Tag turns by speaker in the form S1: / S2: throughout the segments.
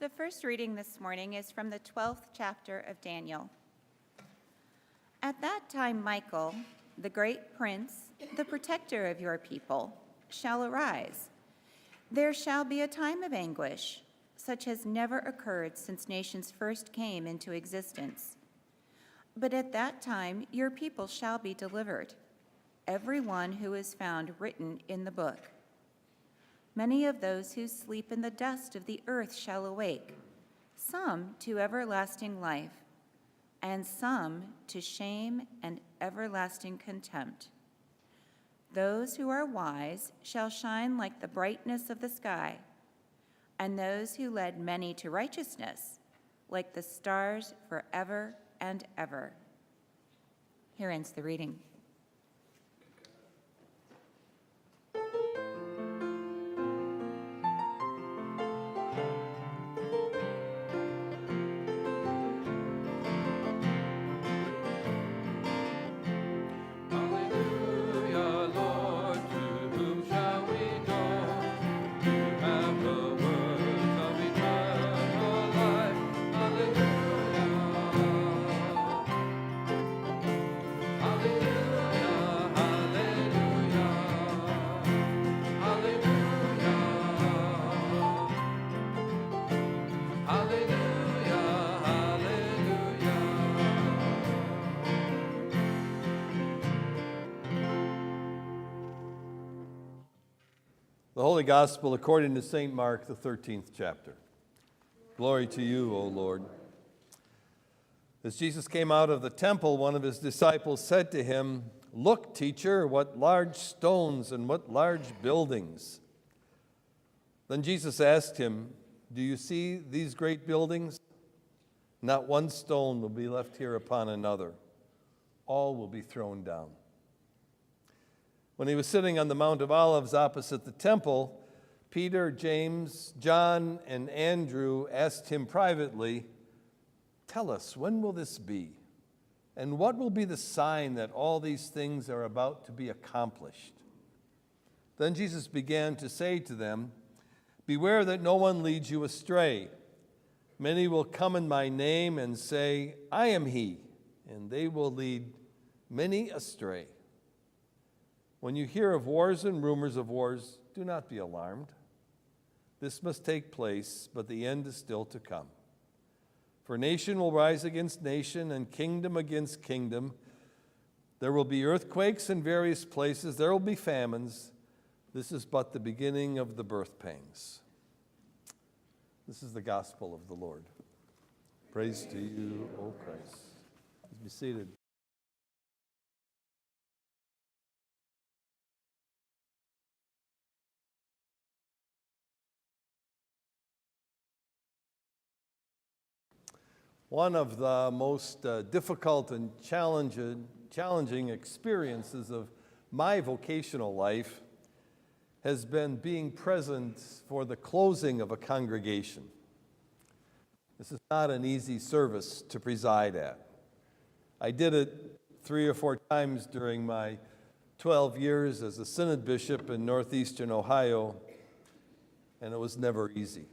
S1: The first reading this morning is from the 12th chapter of Daniel. At that time, Michael, the great prince, the protector of your people, shall arise. There shall be a time of anguish, such as never occurred since nations first came into existence. But at that time, your people shall be delivered, every one who is found written in the book. Many of those who sleep in the dust of the earth shall awake, some to everlasting life, and some to shame and everlasting contempt. Those who are wise shall shine like the brightness of the sky, and those who led many to righteousness like the stars forever and ever. Here ends the reading.
S2: The Holy Gospel according to St. Mark, the 13th chapter. Glory to you, O Lord. As Jesus came out of the temple, one of his disciples said to him, "Look, teacher, what large stones and what large buildings." Then Jesus asked him, "Do you see these great buildings? Not one stone will be left here upon another. All will be thrown down." When he was sitting on the Mount of Olives opposite the temple, Peter, James, John, and Andrew asked him privately, "Tell us, when will this be? And what will be the sign that all these things are about to be accomplished?" Then Jesus began to say to them, "Beware that no one leads you astray. Many will come in my name and say, 'I am he,' and they will lead many astray. When you hear of wars and rumors of wars, do not be alarmed. This must take place, but the end is still to come. For nation will rise against nation and kingdom against kingdom. There will be earthquakes in various places. There will be famines. This is but the beginning of the birth pangs." This is the gospel of the Lord. Praise to you, O Christ. Please be seated. One of the most difficult and challenging experiences of my vocational life has been being present for the closing of a congregation. This is not an easy service to preside at. I did it 3 or 4 times during my 12 years as a synod bishop in northeastern Ohio, and it was never easy.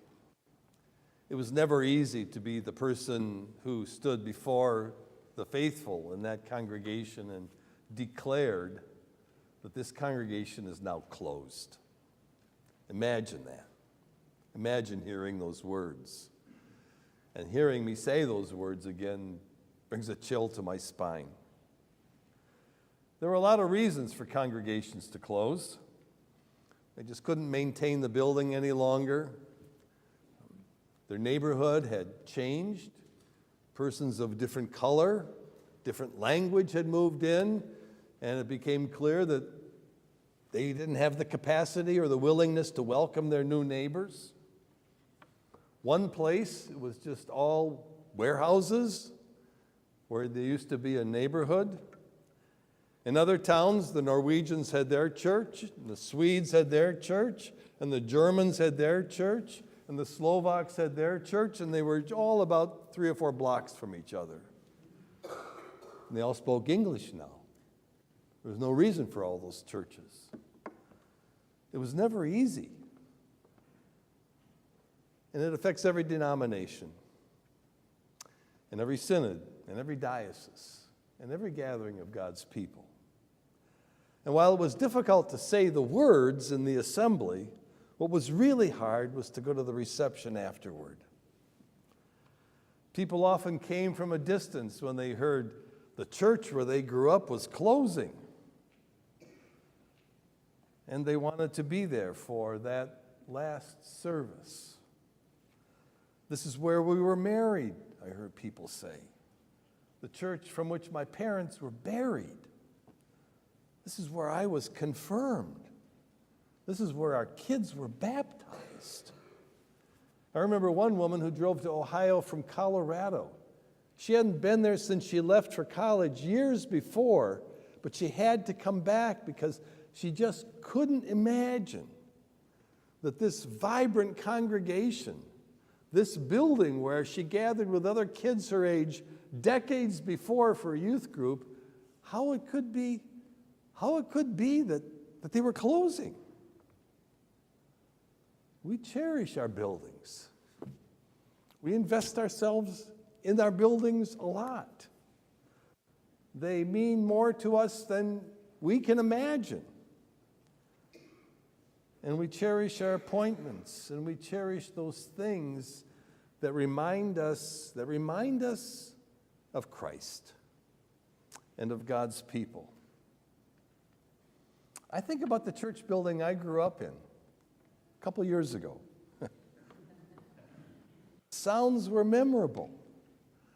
S2: It was never easy to be the person who stood before the faithful in that congregation and declared that this congregation is now closed. Imagine that. Imagine hearing those words. And hearing me say those words again brings a chill to my spine. There were a lot of reasons for congregations to close. They just couldn't maintain the building any longer. Their neighborhood had changed. Persons of different color, different language had moved in, and it became clear that they didn't have the capacity or the willingness to welcome their new neighbors. One place, it was just all warehouses where there used to be a neighborhood. In other towns, the Norwegians had their church, and the Swedes had their church, and the Germans had their church, and the Slovaks had their church, and they were all about 3 or 4 blocks from each other. And they all spoke English now. There was no reason for all those churches. It was never easy. And it affects every denomination, and every synod, and every diocese, and every gathering of God's people. And while it was difficult to say the words in the assembly, what was really hard was to go to the reception afterward. People often came from a distance when they heard the church where they grew up was closing. And they wanted to be there for that last service. This is where we were married, I heard people say. The church from which my parents were buried. This is where I was confirmed. This is where our kids were baptized. I remember one woman who drove to Ohio from Colorado. She hadn't been there since she left for college years before, but she had to come back because she just couldn't imagine that this vibrant congregation, this building where she gathered with other kids her age decades before for a youth group, how it could be that they were closing. We cherish our buildings. We invest ourselves in our buildings a lot. They mean more to us than we can imagine. And we cherish our appointments, and we cherish those things that remind us of Christ and of God's people. I think about the church building I grew up in a couple years ago. Sounds were memorable.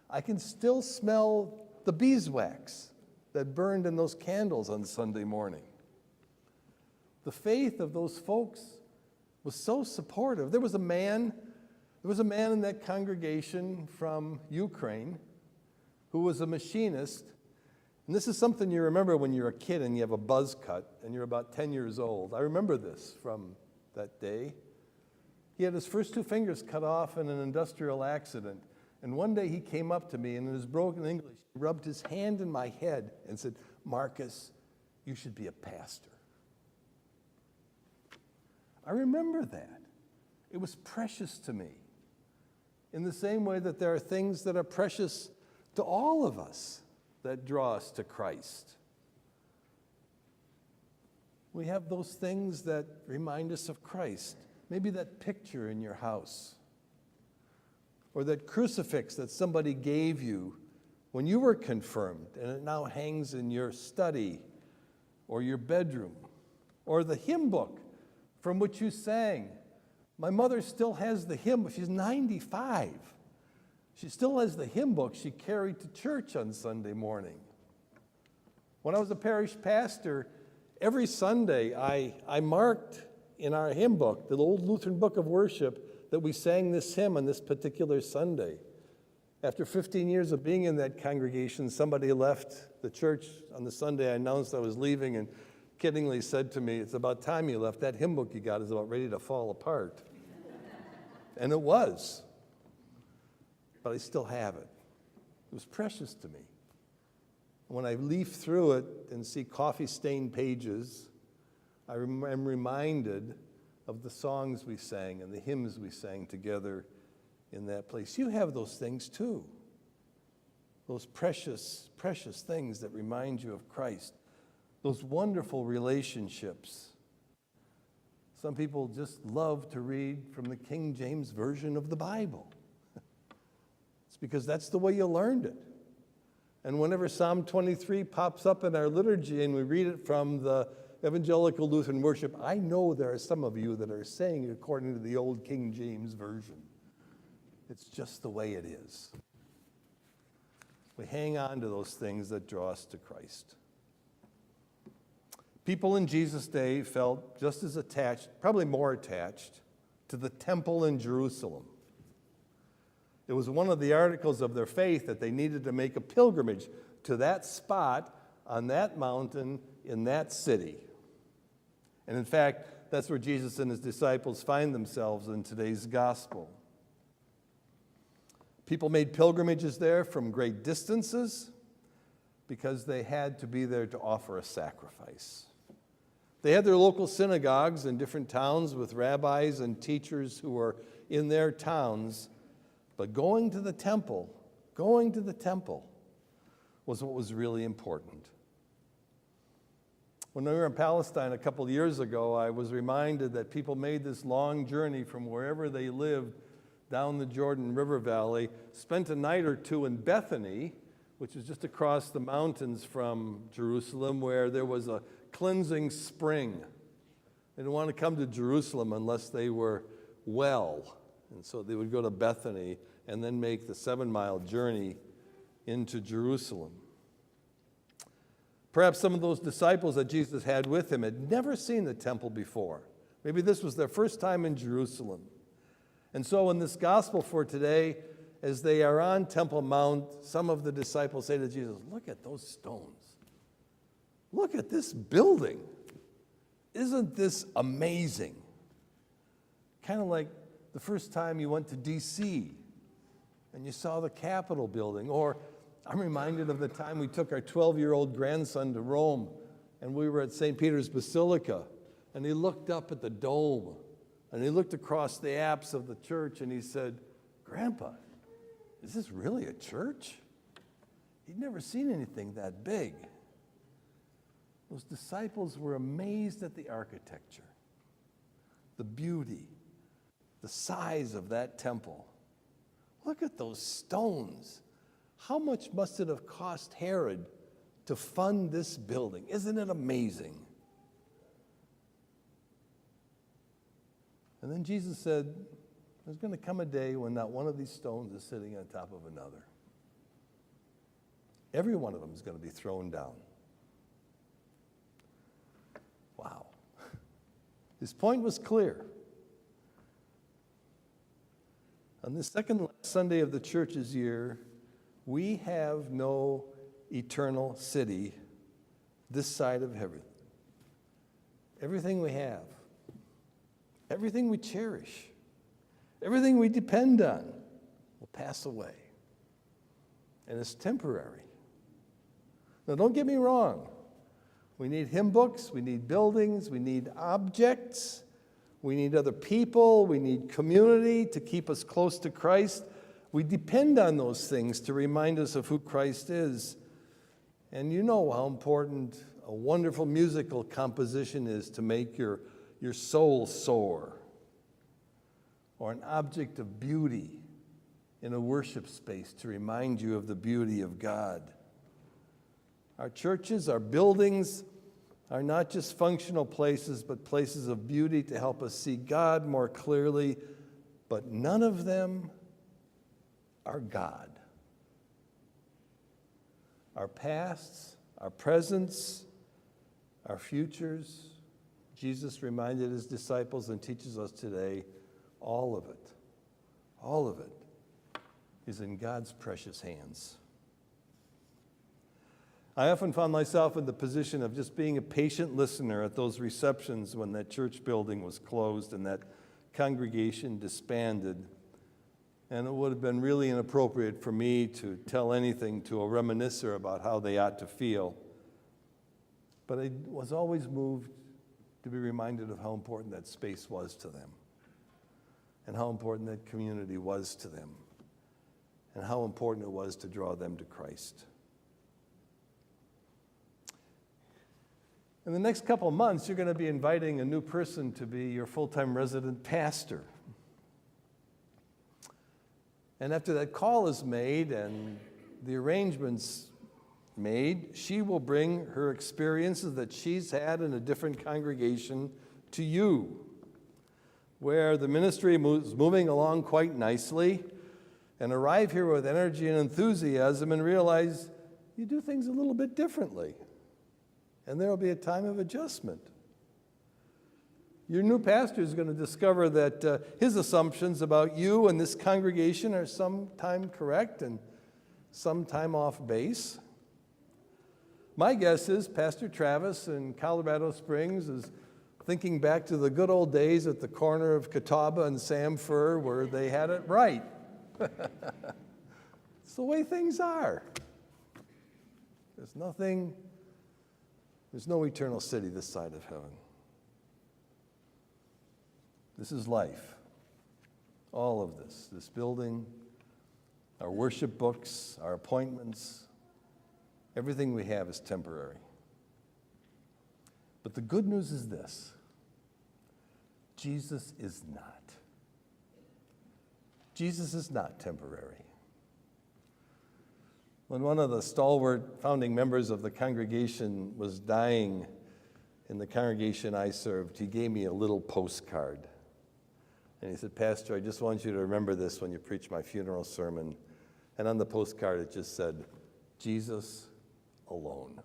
S2: I can still smell the beeswax that burned in those candles on Sunday morning. The faith of those folks was so supportive. There was a man in that congregation from Ukraine who was a machinist. And this is something you remember when you're a kid and you have a buzz cut and you're about 10 years old. I remember this from that day. He had his first two fingers cut off in an industrial accident. And one day he came up to me and in his broken English, he rubbed his hand in my head and said, "Marcus, you should be a pastor." I remember that. It was precious to me. In the same way that there are things that are precious to all of us that draw us to Christ. We have those things that remind us of Christ. Maybe that picture in your house, or that crucifix that somebody gave you when you were confirmed, and it now hangs in your study or your bedroom, or the hymn book from which you sang. My mother still has the hymn, she's 95. She still has the hymn book she carried to church on Sunday morning. When I was a parish pastor, every Sunday I marked in our hymn book, the old Lutheran book of worship, that we sang this hymn on this particular Sunday. After 15 years of being in that congregation, somebody left the church on the Sunday I announced I was leaving and kiddingly said to me, "It's about time you left. That hymn book you got is about ready to fall apart." And it was. But I still have it. It was precious to me. When I leaf through it and see coffee-stained pages, I'm reminded of the songs we sang and the hymns we sang together in that place. You have those things too. Those precious, precious things that remind you of Christ. Those wonderful relationships. Some people just love to read from the King James Version of the Bible. It's because that's the way you learned it. And whenever Psalm 23 pops up in our liturgy and we read it from the Evangelical Lutheran worship, I know there are some of you that are saying it according to the old King James Version. It's just the way it is. We hang on to those things that draw us to Christ. People in Jesus' day felt just as attached, probably more attached, to the temple in Jerusalem. It was one of the articles of their faith that they needed to make a pilgrimage to that spot on that mountain in that city. And in fact, that's where Jesus and his disciples find themselves in today's gospel. People made pilgrimages there from great distances because they had to be there to offer a sacrifice. They had their local synagogues in different towns with rabbis and teachers who were in their towns, but going to the temple was what was really important. When we were in Palestine a couple of years ago, I was reminded that people made this long journey from wherever they lived down the Jordan River Valley, spent a night or two in Bethany, which is just across the mountains from Jerusalem, where there was a cleansing spring. They didn't want to come to Jerusalem unless they were well. And so they would go to Bethany and then make the 7-mile journey into Jerusalem. Perhaps some of those disciples that Jesus had with him had never seen the temple before. Maybe this was their first time in Jerusalem. And so in this gospel for today, as they are on Temple Mount, some of the disciples say to Jesus, "Look at those stones. Look at this building. Isn't this amazing?" Kind of like the first time you went to D.C. and you saw the Capitol building. Or I'm reminded of the time we took our 12-year-old grandson to Rome, and we were at St. Peter's Basilica, and he looked up at the dome, and he looked across the apse of the church, and he said, "Grandpa, is this really a church?" He'd never seen anything that big. Those disciples were amazed at the architecture, the beauty, the size of that temple. Look at those stones. How much must it have cost Herod to fund this building? Isn't it amazing? And then Jesus said, there's going to come a day when not one of these stones is sitting on top of another. Every one of them is going to be thrown down. Wow. His point was clear. On the second Sunday of the church's year, we have no eternal city this side of heaven. Everything we have, everything we cherish, everything we depend on will pass away. And it's temporary. Now, don't get me wrong. We need hymn books, we need buildings, we need objects, we need other people, we need community to keep us close to Christ. We depend on those things to remind us of who Christ is. And you know how important a wonderful musical composition is to make your soul soar. Or an object of beauty in a worship space to remind you of the beauty of God. Our churches, our buildings are not just functional places, but places of beauty to help us see God more clearly, but none of them are God. Our pasts, our presents, our futures, Jesus reminded his disciples and teaches us today, all of it is in God's precious hands. I often found myself in the position of just being a patient listener at those receptions when that church building was closed and that congregation disbanded. And it would have been really inappropriate for me to tell anything to a reminiscer about how they ought to feel. But I was always moved to be reminded of how important that space was to them, and how important that community was to them, and how important it was to draw them to Christ. In the next couple of months, you're going to be inviting a new person to be your full-time resident pastor. And after that call is made and the arrangements made, she will bring her experiences that she's had in a different congregation to you, where the ministry is moving along quite nicely, and arrive here with energy and enthusiasm and realize you do things a little bit differently. And there will be a time of adjustment. Your new pastor is going to discover that his assumptions about you and this congregation are sometime correct and sometime off base. My guess is Pastor Travis in Colorado Springs is thinking back to the good old days at the corner of Catawba and Sam Fur where they had it right. It's the way things are. There's no eternal city this side of heaven. This is life. all of this building, our worship books, our appointments, everything we have is temporary. But the good news is this: Jesus is not. Jesus is not temporary. When one of the stalwart founding members of the congregation was dying in the congregation I served, he gave me a little postcard. And he said, "Pastor, I just want you to remember this when you preach my funeral sermon." And on the postcard it just said, "Jesus alone."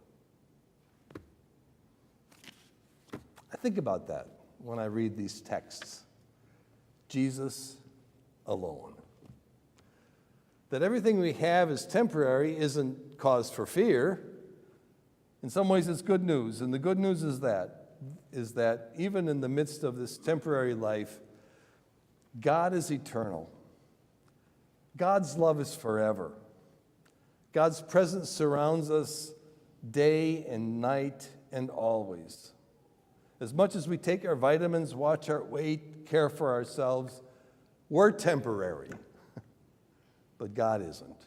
S2: I think about that when I read these texts. Jesus alone. That everything we have is temporary isn't cause for fear. In some ways it's good news, and the good news is that even in the midst of this temporary life, God is eternal. God's love is forever. God's presence surrounds us day and night and always. As much as we take our vitamins, watch our weight, care for ourselves, we're temporary. But God isn't.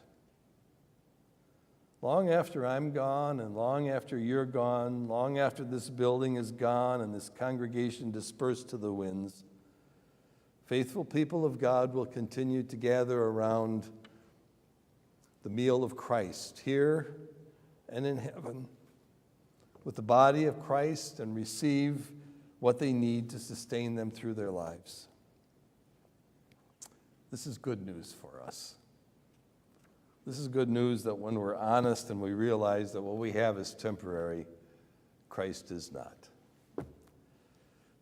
S2: Long after I'm gone, and long after you're gone, long after this building is gone and this congregation dispersed to the winds, faithful people of God will continue to gather around the meal of Christ here and in heaven with the body of Christ and receive what they need to sustain them through their lives. This is good news for us. This is good news that when we're honest and we realize that what we have is temporary, Christ is not.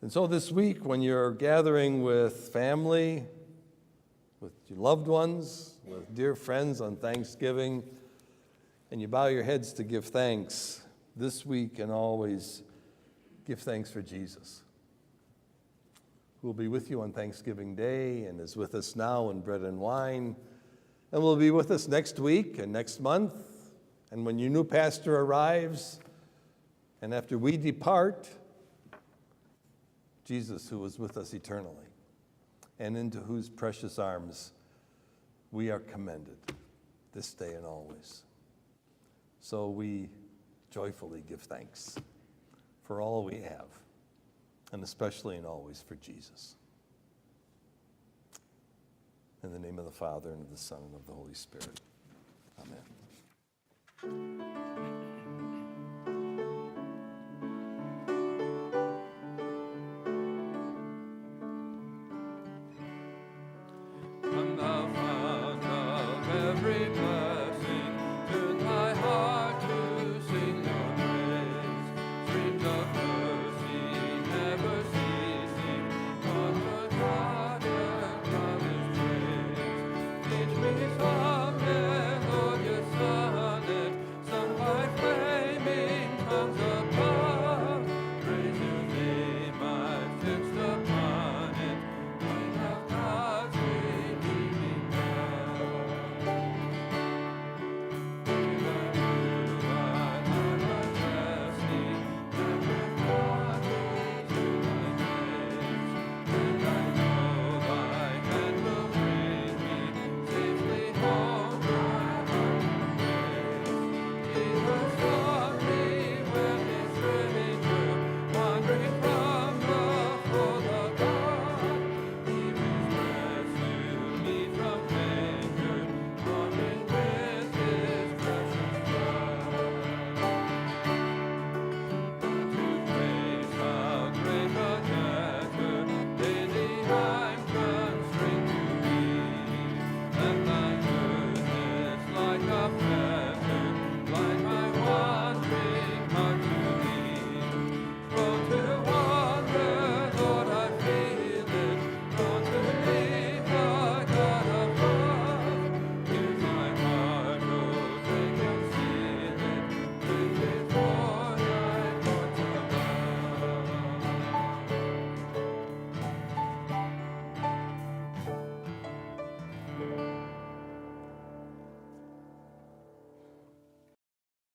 S2: And so this week, when you're gathering with family, with your loved ones, with dear friends on Thanksgiving, and you bow your heads to give thanks, this week and always give thanks for Jesus, who will be with you on Thanksgiving Day and is with us now in bread and wine, and will be with us next week and next month, and when your new pastor arrives, and after we depart, Jesus, who is with us eternally, and into whose precious arms we are commended this day and always. So we joyfully give thanks for all we have, and especially and always for Jesus. In the name of the Father, and of the Son, and of the Holy Spirit. Amen.